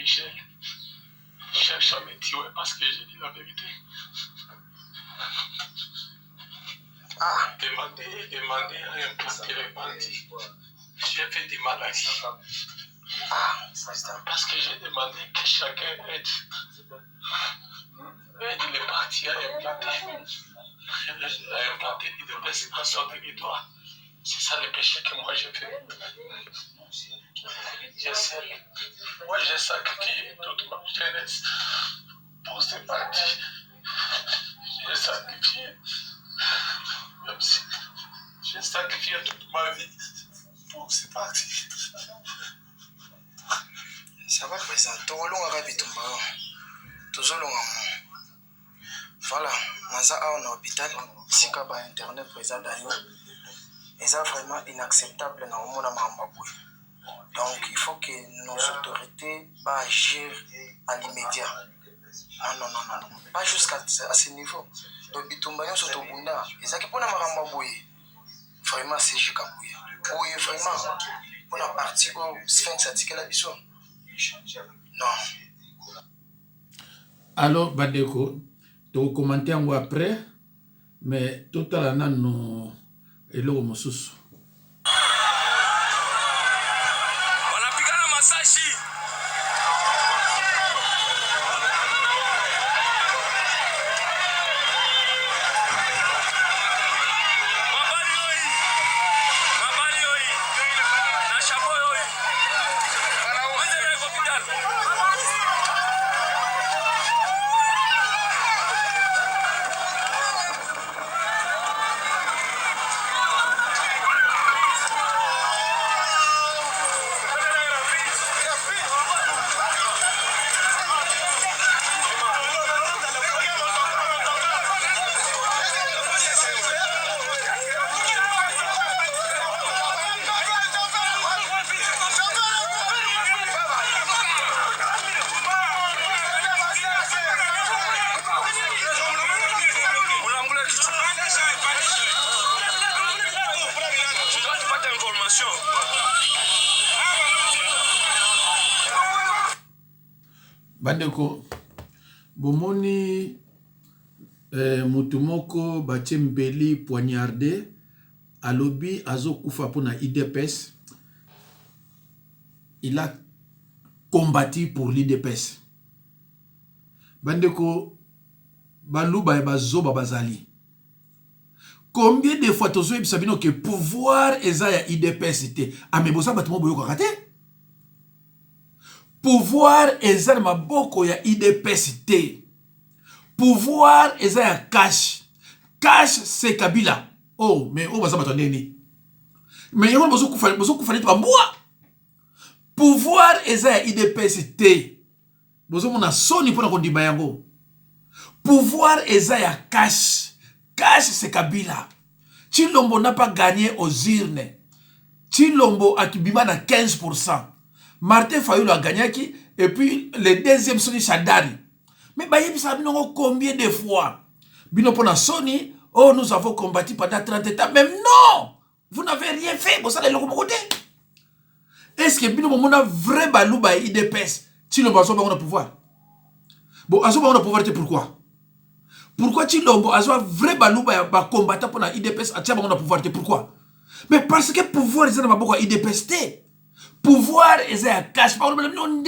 Michel. Michel Chameti, ouais, parce que j'ai dit la vérité. Demandez à implanter les bandits. J'ai fait du mal à ça. Parce que j'ai demandé que chacun aide les partis à implanter l'IDPS dans son territoire. C'est ça le péché que moi j'ai fait. Moi j'ai sacrifié toute ma jeunesse pour ces partis. J'ai sacrifié, même si j'ai sacrifié toute ma vie pour ces partis. Ça va, président. Voilà, Maza a un hôpital, si tu as internet président d'ailleurs, et ça vraiment inacceptable dans le monde. Donc il faut que nos autorités agissent à l'immédiat. Non, pas jusqu'à ce niveau. Donc bitumba sur ton bunda, et ça qui pour la vraiment c'est juste oui, vraiment, pour la partie où Sphinx a dit qu'elle a besoin. Non. Alors, Badeko, tu vas commenter en après, mais tout à l'heure, nous, et là, on sous. Bandeko, bomoni mutumoko bache mbeli poignardé, alobi azo kufa pona IDPS. Il a combattu pour l'IDPS. Bandeko, baluba e bazoba bazali. Combien de fois tozo e sabino que pouvoir eza ya IDPS était amebosa batimo boyo kakate? Pouvoir eza maboko ya IDPS te. Pouvoir eza ya cash. Cash c'est Kabila. Oh, mais on va ça battre neni. Mais yon bozo kufani to bamboa. Pouvoir eza ya IDPS te. Bozo mona soni pona kondima yango. Pouvoir eza ya cash. Cash c'est Kabila. Chilombo n'a pas gagné aux urnes. Chilombo a kibima na 15%. Martin Fayulu a gagné qui, et puis le deuxième Sony Chadari. Mais bah, il savent combien de fois. Bino pona Sony, oh, nous avons combattu pendant 30 ans. Même non! Vous n'avez rien fait. Bon, ça, les locaux côté. Est-ce que Bino Momona vrai balou ba IDPS? Chilombo a un pouvoir. Bon, a un pouvoir, pourquoi? Pourquoi Chilombo a un vrai balou ba combattant pour la IDPS a un pouvoir? Pourquoi? Mais parce que pouvoir, ils ont un IDPS. Pouvoir est un cash. Par exemple, non,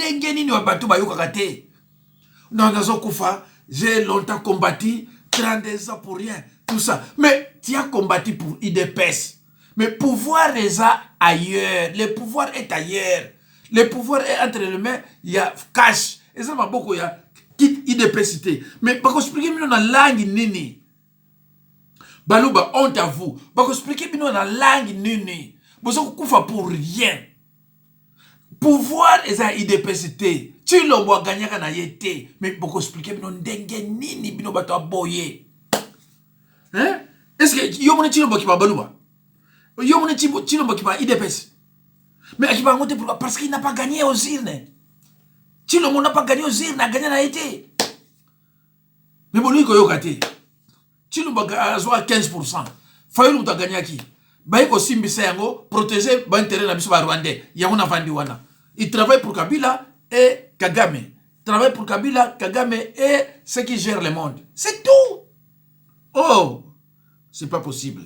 j'ai longtemps combattu, 32 ans pour rien, tout ça. Mais tu as combattu pour IDPS. Mais pouvoir est ailleurs. Le pouvoir est ailleurs. Le pouvoir est entre les mains, il y a cash. Et ça m'a beaucoup, il y a quitte IDPS. Mais parce que expliquer dans la langue nini. Balouba, honte à vous. Parce que expliquer dans la langue nini. Vous avez pour rien. Pouvoir est à IDPCT. Tu l'as gagné quand il été. Mais pour expliquer, non dengue nini bino bato aboye. Hein? Est-ce que yo moni chilo qui va balouba? Yo moni chilo qui va IDPS. Mais qui va monter pourquoi? Parce qu'il n'a pas gagné aux urnes. Chilo n'a pas gagné aux urnes, a gagné na été. Mais bon lui ko yo kate. Chilo a 15%. Fayulu ta gagné qui? Baiko simbisa yango protéger ba intérêt na biso ba Rwandais. Yango na vandi wana. Il travaille pour Kabila et Kagame. Travaille pour Kabila, Kagame est ce qui gère le monde. C'est tout. Oh, c'est pas possible.